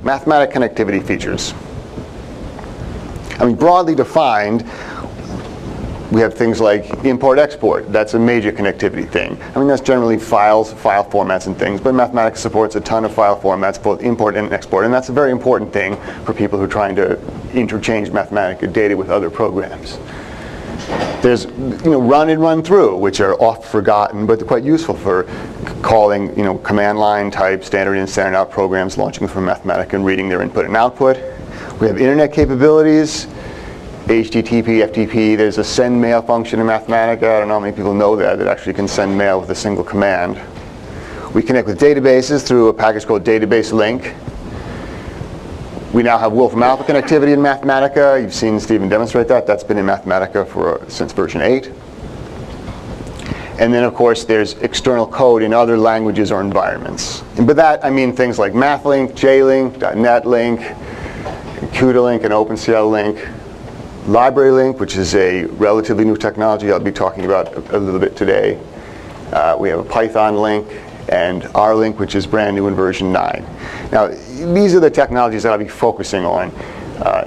Mathematica connectivity features. I mean, broadly defined, we have things like import-export. That's a major connectivity thing. I mean, that's generally files, file formats and things, but Mathematica supports a ton of file formats, both import and export, and that's a very important thing for people who are trying to interchange Mathematica data with other programs. There's run and run through, which are oft forgotten, but they're quite useful for calling command line type standard in, standard out programs, launching from Mathematica and reading their input and output. We have internet capabilities. HTTP, FTP, there's a send mail function in Mathematica. I don't know how many people know that. It actually can send mail with a single command. We connect with databases through a package called LibraryLink. We now have Wolfram connectivity in Mathematica. You've seen Stephen demonstrate that. That's been in Mathematica since version 8. And then, of course, there's external code in other languages or environments. And by that, I mean things like MathLink, JLink, .NETLink, CUDA-Link, and OpenCL Link. LibraryLink, which is a relatively new technology I'll be talking about a little bit today. We have a Python link and R-Link, which is brand new in version 9. Now, these are the technologies that I'll be focusing on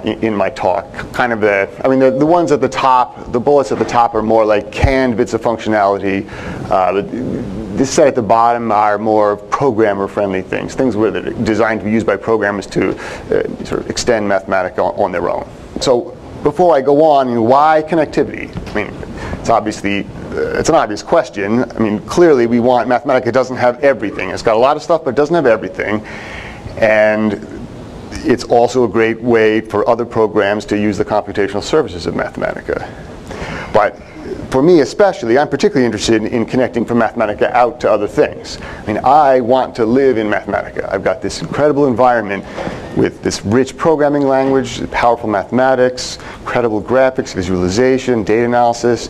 in my talk. Kind of the ones at the top, the bullets at the top are more like canned bits of functionality. This set at the bottom are more programmer-friendly things where they're designed to be used by programmers to sort of extend Mathematica on their own. So, before I go on, why connectivity? I mean, it's an obvious question. I mean, clearly we want, Mathematica doesn't have everything. It's got a lot of stuff, but it doesn't have everything. And it's also a great way for other programs to use the computational services of Mathematica. But for me especially, I'm particularly interested in connecting from Mathematica out to other things. I mean, I want to live in Mathematica. I've got this incredible environment with this rich programming language, powerful mathematics, incredible graphics, visualization, data analysis,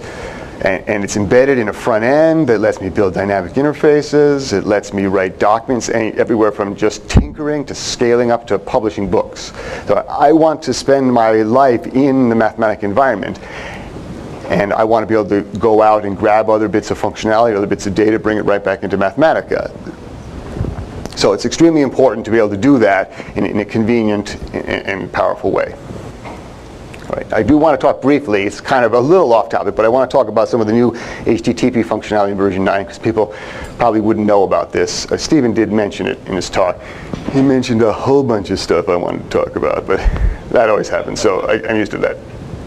and it's embedded in a front end that lets me build dynamic interfaces. It lets me write documents everywhere from just tinkering to scaling up to publishing books. So I want to spend my life in the Mathematica environment. And I want to be able to go out and grab other bits of functionality, other bits of data, bring it right back into Mathematica. So it's extremely important to be able to do that in a convenient and powerful way. All right. I do want to talk briefly, it's kind of a little off topic, but I want to talk about some of the new HTTP functionality in version 9, because people probably wouldn't know about this. Stephen did mention it in his talk. He mentioned a whole bunch of stuff I wanted to talk about, but that always happens, so I'm used to that.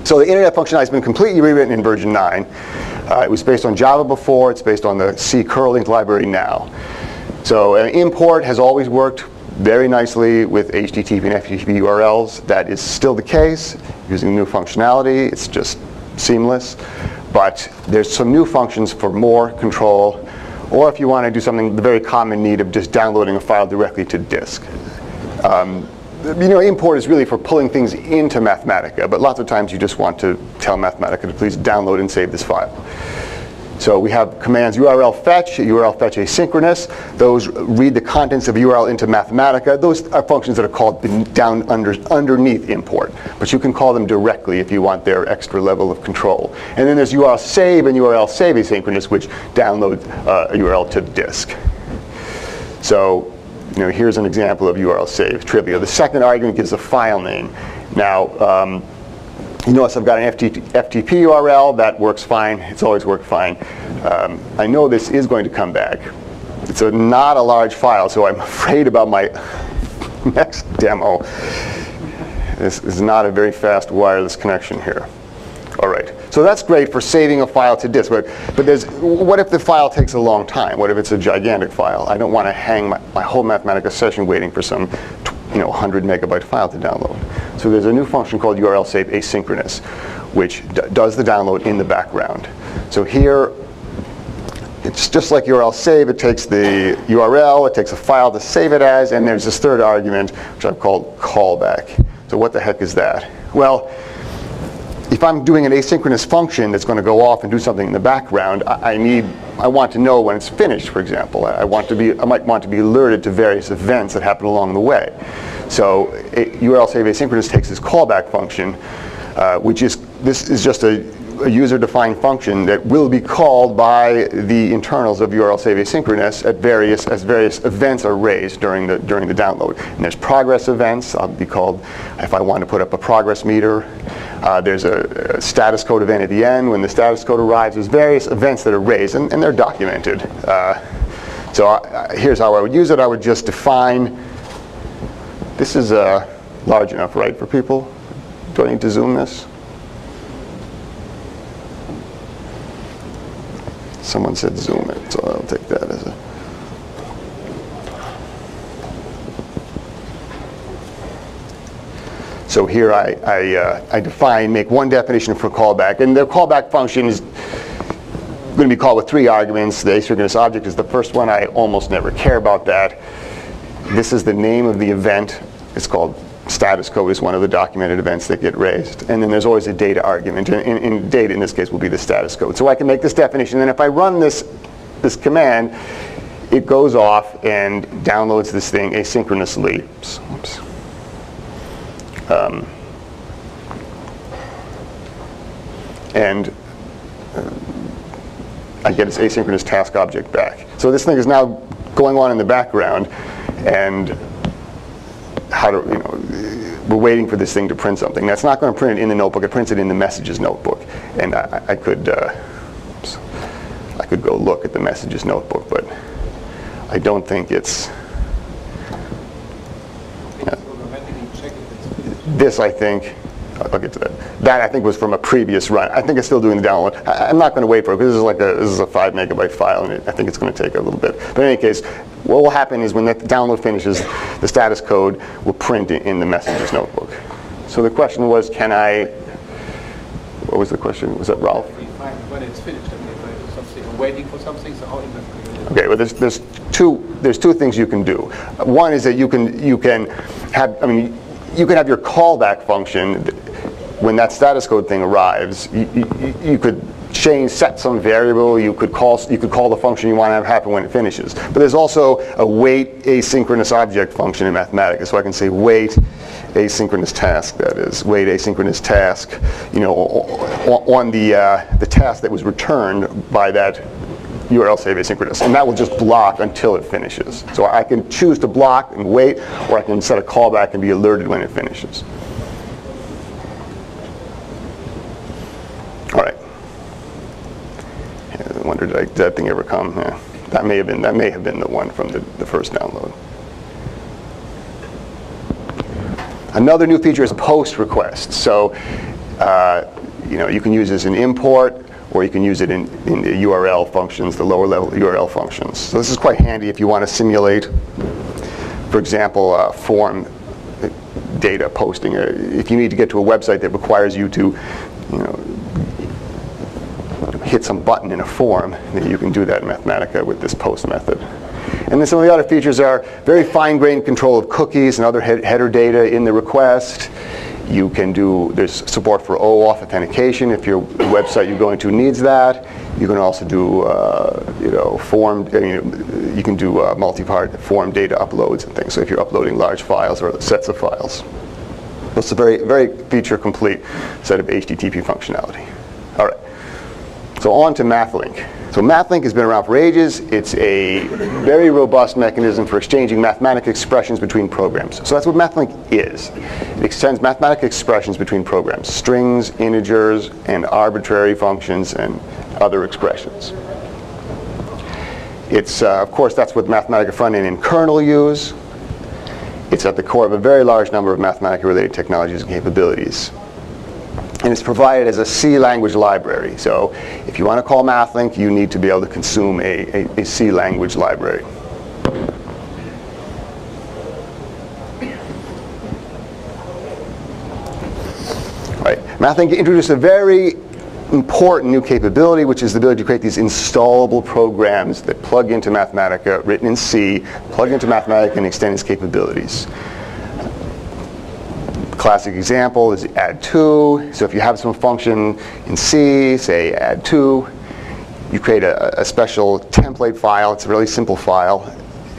So the internet functionality has been completely rewritten in version 9. It was based on Java before. It's based on the C curl-linked library now. So import has always worked very nicely with HTTP and FTP URLs. That is still the case using new functionality. It's just seamless. But there's some new functions for more control, or if you want to do something, the very common need of just downloading a file directly to disk. Import is really for pulling things into Mathematica, but lots of times you just want to tell Mathematica to please download and save this file. So we have commands URL fetch asynchronous. Those read the contents of a URL into Mathematica. Those are functions that are called down underneath import, but you can call them directly if you want their extra level of control. And then there's URL save and URL save asynchronous, which download a URL to disk. So here's an example of URL save trivia. The second argument gives a file name. Now, you notice I've got an FTP URL. That works fine. It's always worked fine. I know this is going to come back. It's not a large file, so I'm afraid about my next demo. This is not a very fast wireless connection here. All right. So that's great for saving a file to disk. But what if the file takes a long time? What if it's a gigantic file? I don't want to hang my whole Mathematica session waiting for some 100 megabyte file to download. So there's a new function called URL save asynchronous, which does the download in the background. So here, it's just like URL save. It takes the URL, it takes a file to save it as, and there's this third argument, which I've called callback. So what the heck is that? Well, if I'm doing an asynchronous function that's going to go off and do something in the background, I want to know when it's finished, for example. I might want to be alerted to various events that happen along the way. So URL save asynchronous takes this callback function, this is just a a user-defined function that will be called by the internals of URL save asynchronous as various events are raised during the download. And there's progress events. I'll be called if I want to put up a progress meter. There's a status code event at the end. When the status code arrives, there's various events that are raised, and they're documented. Here's how I would use it. I would just define. This is large enough, right, for people? Do I need to zoom this? Someone said zoom it, so I'll take that as a... So here I define, make one definition for callback, and the callback function is going to be called with 3 arguments. The asynchronous object is the first one. I almost never care about that. This is the name of the event. It's called status code is one of the documented events that get raised. And then there's always a data argument. And data in this case will be the status code. So I can make this definition, and if I run this command, it goes off and downloads this thing asynchronously. Oops. I get its asynchronous task object back. So this thing is now going on in the background, and we're waiting for this thing to print something. That's not going to print it in the notebook. It prints it in the messages notebook. And I could go look at the messages notebook, but I don't think it's. This, I think, I'll get to that. That, I think, was from a previous run. I think it's still doing the download. I'm not going to wait for it because this is a 5 megabyte file, and I think it's going to take a little bit. But in any case, what will happen is when the download finishes, the status code will print in the messages notebook. So the question was, what was the question? Was that Ralph? When it's finished, I'm waiting for something. So how is that going to Okay, well, there's two things you can do. One is that you can have your callback function. When that status code thing arrives, you could set some variable. You could call the function you want to have happen when it finishes. But there's also a wait asynchronous object function in Mathematica. So I can say wait asynchronous task. That is wait asynchronous task. On the task that was returned by that URL save asynchronous, and that will just block until it finishes. So I can choose to block and wait, or I can set a callback and be alerted when it finishes. All right. I wonder, did that thing ever come? Yeah. That may have been the one from the first download. Another new feature is post requests. So you can use this in import, or you can use it in the URL functions, the lower level URL functions. So this is quite handy if you want to simulate, for example, form data posting. If you need to get to a website that requires you to hit some button in a form, then you can do that in Mathematica with this post method. And then some of the other features are very fine-grained control of cookies and other header data in the request. You can there's support for OAuth authentication if your website you're going to needs that. You can also do, you can do multi-part form data uploads and things. So if you're uploading large files or sets of files. It's a very, very feature-complete set of HTTP functionality. All right. So on to MathLink. So MathLink has been around for ages. It's a very robust mechanism for exchanging mathematical expressions between programs. So that's what MathLink is. It extends mathematical expressions between programs, strings, integers, and arbitrary functions and other expressions. It's, of course, that's what Mathematica Frontend and kernel use. It's at the core of a very large number of Mathematica-related technologies and capabilities. And it's provided as a C language library. So if you want to call MathLink, you need to be able to consume a C language library. All right. MathLink introduced a very important new capability, which is the ability to create these installable programs that plug into Mathematica, written in C, plug into Mathematica and extend its capabilities. Classic example is add2. So if you have some function in C, say add2, you create a special template file. It's a really simple file,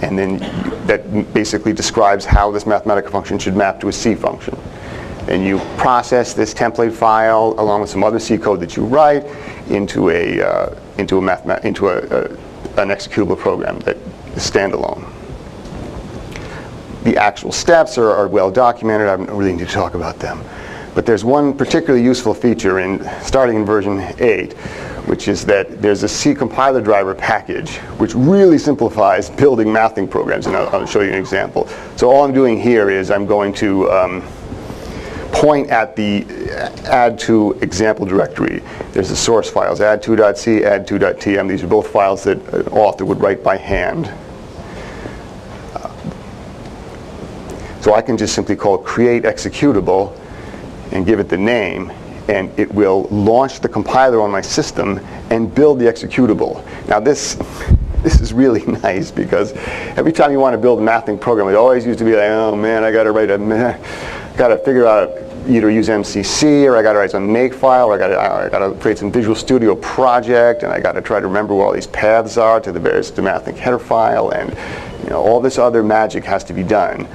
and then that basically describes how this Mathematica function should map to a C function. and you process this template file along with some other C code that you write into an executable program that is standalone. The actual steps are well documented. I don't really need to talk about them. But there's one particularly useful feature starting in version 8, which is that there's a C compiler driver package, which really simplifies building mathing programs. And I'll show you an example. So all I'm doing here is I'm going to point at the add to example directory. There's the source files, add2.c, add2.tm. These are both files that an author would write by hand. So I can just simply call create executable and give it the name, and it will launch the compiler on my system and build the executable. Now this is really nice, because every time you want to build a mathing program, it always used to be like, oh man, I got to figure out either use MCC, or I got to write some makefile, or I got to create some Visual Studio project, and I got to try to remember where all these paths are to the various mathing header file, and all this other magic has to be done.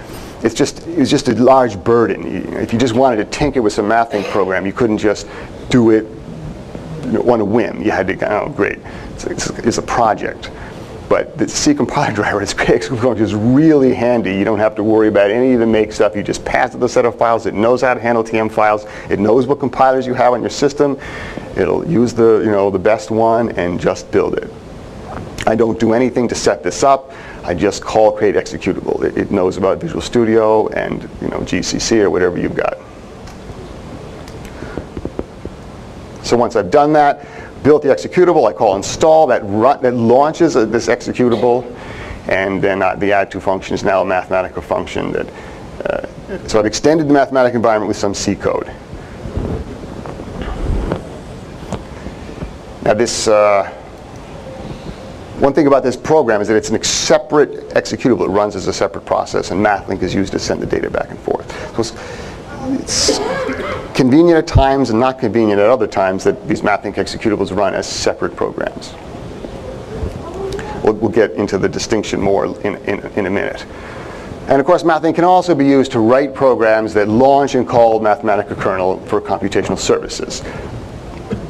It's just a large burden. If you just wanted to tinker with some mathing program, you couldn't just do it on a whim. You had to, oh great, it's a project. But the C compiler driver, is really handy. You don't have to worry about any of the make stuff. You just pass it the set of files. It knows how to handle TM files. It knows what compilers you have on your system. It'll use the best one and just build it. I don't do anything to set this up. I just call create executable. It knows about Visual Studio and GCC or whatever you've got. So once I've done that, built the executable, I call install. That launches this executable, and then the add2 function is now a Mathematica function. So I've extended the Mathematica environment with some C code. Now this. One thing about this program is that it's a separate executable. It runs as a separate process, and MathLink is used to send the data back and forth. So it's convenient at times and not convenient at other times that these MathLink executables run as separate programs. We'll get into the distinction more in a minute. And of course, MathLink can also be used to write programs that launch and call Mathematica kernel for computational services.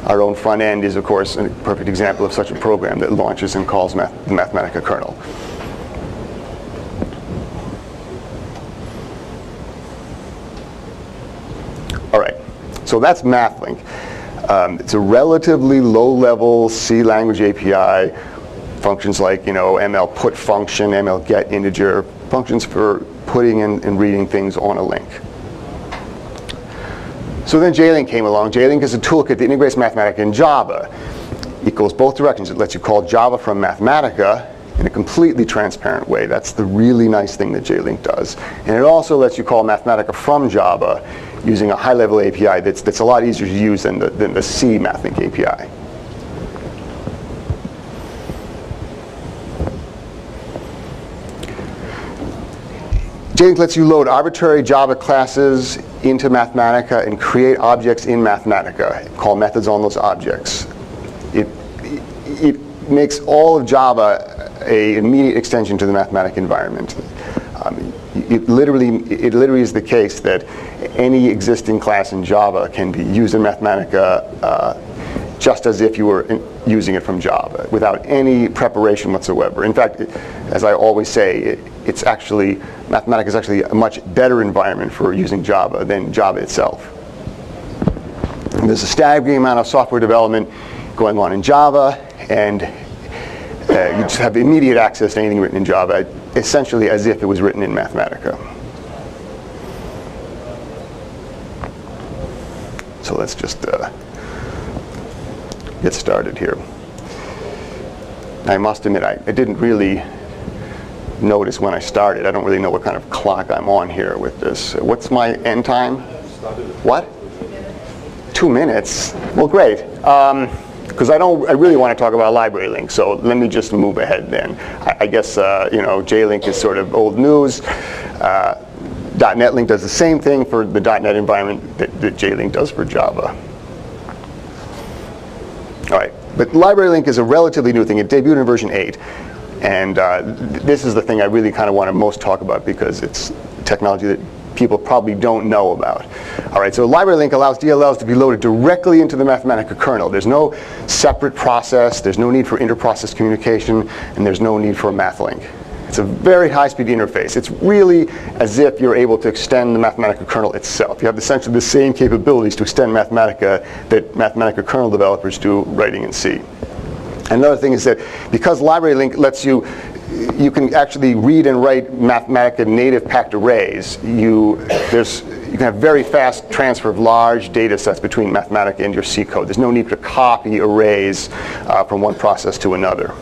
Our own front end is, of course, a perfect example of such a program that launches and calls the Mathematica kernel. All right, so that's MathLink. It's a relatively low-level C language API. Functions like, ML put function, ML get integer, functions for putting and reading things on a link. So then JLink came along. JLink is a toolkit that integrates Mathematica and Java. It goes both directions. It lets you call Java from Mathematica in a completely transparent way. That's the really nice thing that JLink does. And it also lets you call Mathematica from Java using a high-level API that's a lot easier to use than the C MathLink API. JLink lets you load arbitrary Java classes into Mathematica and create objects in Mathematica, call methods on those objects. It makes all of Java an immediate extension to the Mathematica environment. It literally is the case that any existing class in Java can be used in Mathematica just as if you were using it from Java, without any preparation whatsoever. In fact, as I always say, Mathematica is actually a much better environment for using Java than Java itself. And there's a staggering amount of software development going on in Java, and you just have immediate access to anything written in Java, essentially as if it was written in Mathematica. So let's just get started here. I must admit, I didn't really notice when I started. I don't really know what kind of clock I'm on here with this. What's my end time? What? 2 minutes? Well, great. Because I really want to talk about LibraryLink, so let me just move ahead then. I guess JLink is sort of old news. .NET Link does the same thing for the .NET environment that JLink does for Java. All right, but LibraryLink is a relatively new thing. It debuted in version 8, and this is the thing I really kind of want to most talk about because it's technology that people probably don't know about. All right, so LibraryLink allows DLLs to be loaded directly into the Mathematica kernel. There's no separate process, there's no need for inter-process communication, and there's no need for a math link. It's a very high-speed interface. It's really as if you're able to extend the Mathematica kernel itself. You have essentially the same capabilities to extend Mathematica that Mathematica kernel developers do writing in C. Another thing is that because LibraryLink lets you can actually read and write Mathematica native packed arrays. You can have very fast transfer of large data sets between Mathematica and your C code. There's no need to copy arrays from one process to another.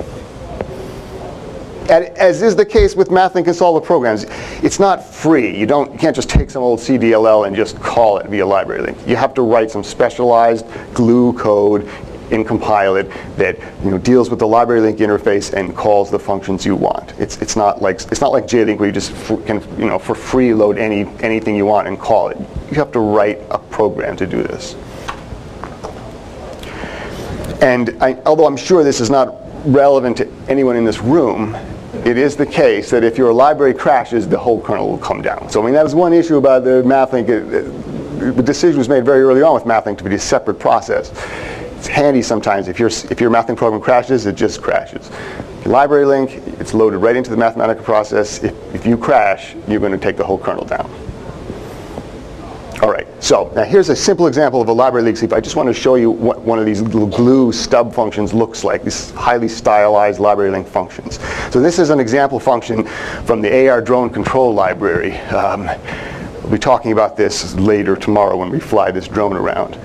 As is the case with MathLink installer programs, it's not free. You can't just take some old CDLL and just call it via LibraryLink. You have to write some specialized glue code and compile it that deals with the LibraryLink interface and calls the functions you want. It's not like JLink where you just can for free load anything you want and call it. You have to write a program to do this. And although I'm sure this is not relevant to anyone in this room, it is the case that if your library crashes, the whole kernel will come down. So that was one issue about the MathLink. The decision was made very early on with MathLink to be a separate process. It's handy sometimes if your MathLink program crashes, it just crashes. LibraryLink, it's loaded right into the Mathematica process. If you crash, you're going to take the whole kernel down. All right, so now here's a simple example of a LibraryLink sleep. I just want to show you what one of these little glue stub functions looks like, these highly stylized LibraryLink functions. So this is an example function from the AR drone control library. We'll be talking about this later tomorrow when we fly this drone around.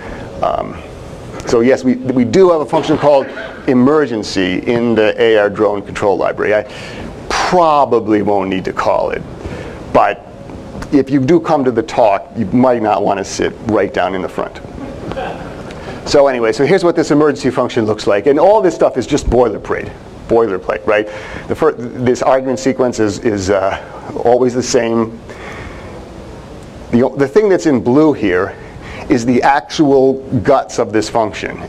So yes, we do have a function called emergency in the AR drone control library. I probably won't need to call it, but if you do come to the talk, you might not want to sit right down in the front. So anyway, so here's what this emergency function looks like, and all this stuff is just boilerplate, right? This argument sequence is always the same. The thing that's in blue here is the actual guts of this function.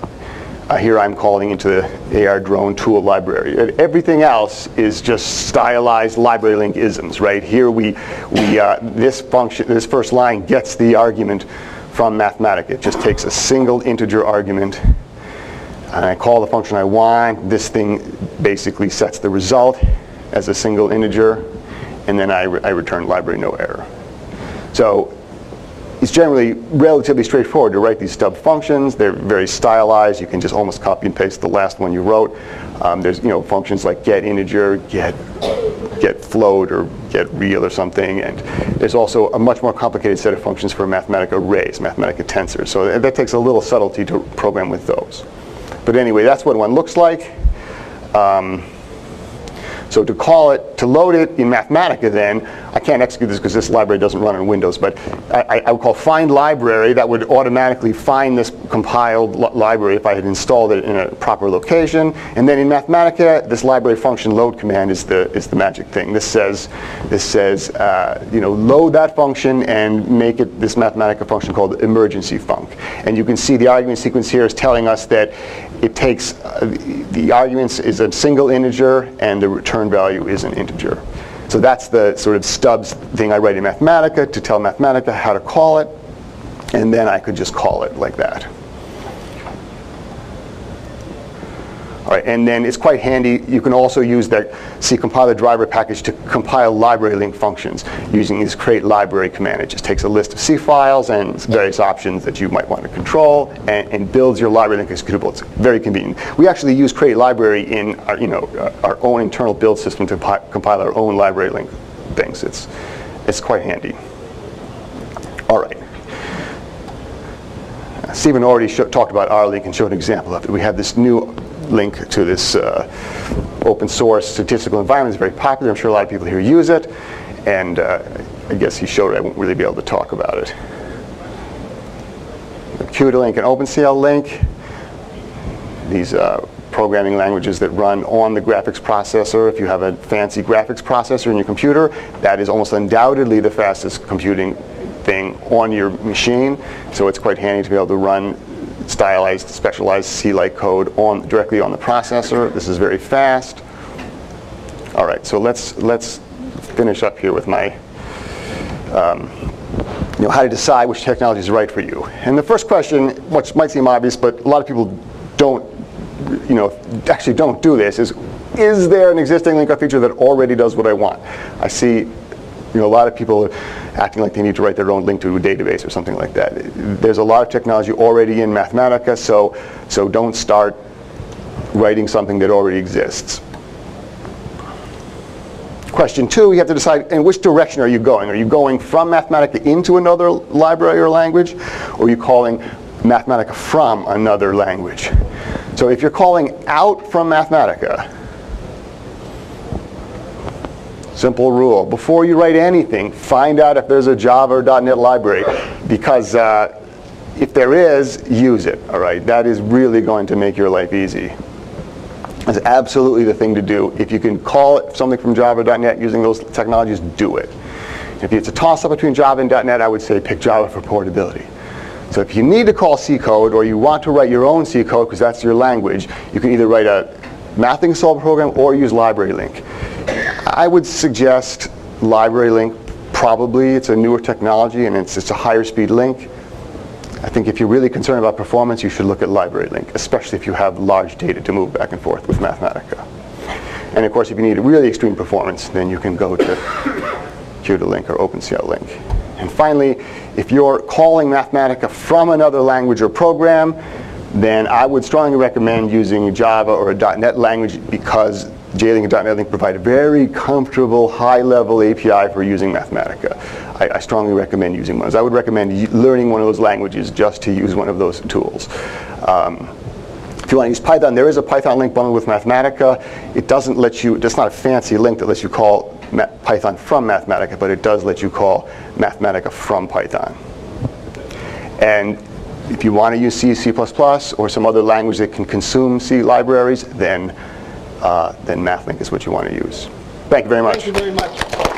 Here I'm calling into the AR drone tool library. Everything else is just stylized LibraryLink isms, right? Here this function, this first line gets the argument from Mathematica. It just takes a single integer argument, and I call the function I want. This thing basically sets the result as a single integer, and then I return library no error. So it's generally relatively straightforward to write these stub functions. They're very stylized. You can just almost copy and paste the last one you wrote. There's functions like get integer, get float, or get real or something. And there's also a much more complicated set of functions for Mathematica arrays, Mathematica tensors. So that takes a little subtlety to program with those. But anyway, that's what one looks like. So to load it in Mathematica then, I can't execute this because this library doesn't run on Windows, but I would call find library. That would automatically find this compiled library if I had installed it in a proper location. And then in Mathematica, this library function load command is the magic thing. This says load that function and make it this Mathematica function called emergency func. And you can see the argument sequence here is telling us that it takes the arguments is a single integer and the return value is an integer. So that's the sort of stubs thing I write in Mathematica to tell Mathematica how to call it, and then I could just call it like that. All right, and then it's quite handy. You can also use that C compiler driver package to compile LibraryLink functions using this create library command. It just takes a list of C files and various options that you might want to control and builds your LibraryLink executable. It's very convenient. We actually use create library in our own internal build system to compile our own LibraryLink things. It's quite handy. All right. Stephen already talked about R-Link and showed an example of it. We have this new link to this open source statistical environment. It's very popular. I'm sure a lot of people here use it. And I guess he showed it. I won't really be able to talk about it. The QDLink and OpenCL link. These programming languages that run on the graphics processor. If you have a fancy graphics processor in your computer, that is almost undoubtedly the fastest computing thing on your machine. So it's quite handy to be able to run stylized, specialized C-like code directly on the processor. This is very fast. All right, so let's finish up here with my how to decide which technology is right for you. And the first question, which might seem obvious, but a lot of people actually don't do this, is there an existing linker feature that already does what I want? I see a lot of people acting like they need to write their own link to a database or something like that. There's a lot of technology already in Mathematica, so don't start writing something that already exists. Question 2, you have to decide in which direction are you going. Are you going from Mathematica into another library or language, or are you calling Mathematica from another language? So if you're calling out from Mathematica, simple rule, before you write anything, find out if there's a Java or .NET library, because if there is, use it, all right? That is really going to make your life easy. That's absolutely the thing to do. If you can call something from Java or .NET using those technologies, do it. If it's a toss-up between Java and .NET, I would say pick Java for portability. So if you need to call C code, or you want to write your own C code because that's your language, you can either write a mathing solver program or use LibraryLink. I would suggest LibraryLink. Probably it's a newer technology and it's a higher speed link. I think if you're really concerned about performance, you should look at LibraryLink, especially if you have large data to move back and forth with Mathematica. And of course, if you need really extreme performance, then you can go to Qt-Link or OpenCL-Link. And finally, if you're calling Mathematica from another language or program, then I would strongly recommend using Java or a .NET language, because J-Link and .NET provide a very comfortable, high-level API for using Mathematica. I strongly recommend using one. I would recommend learning one of those languages just to use one of those tools. If you want to use Python, there is a Python link bundled with Mathematica. It doesn't let you, it's not a fancy link that lets you call Python from Mathematica, but it does let you call Mathematica from Python. And if you want to use C, C++, or some other language that can consume C libraries, then MathLink is what you want to use. Thank you very much. Thank you very much.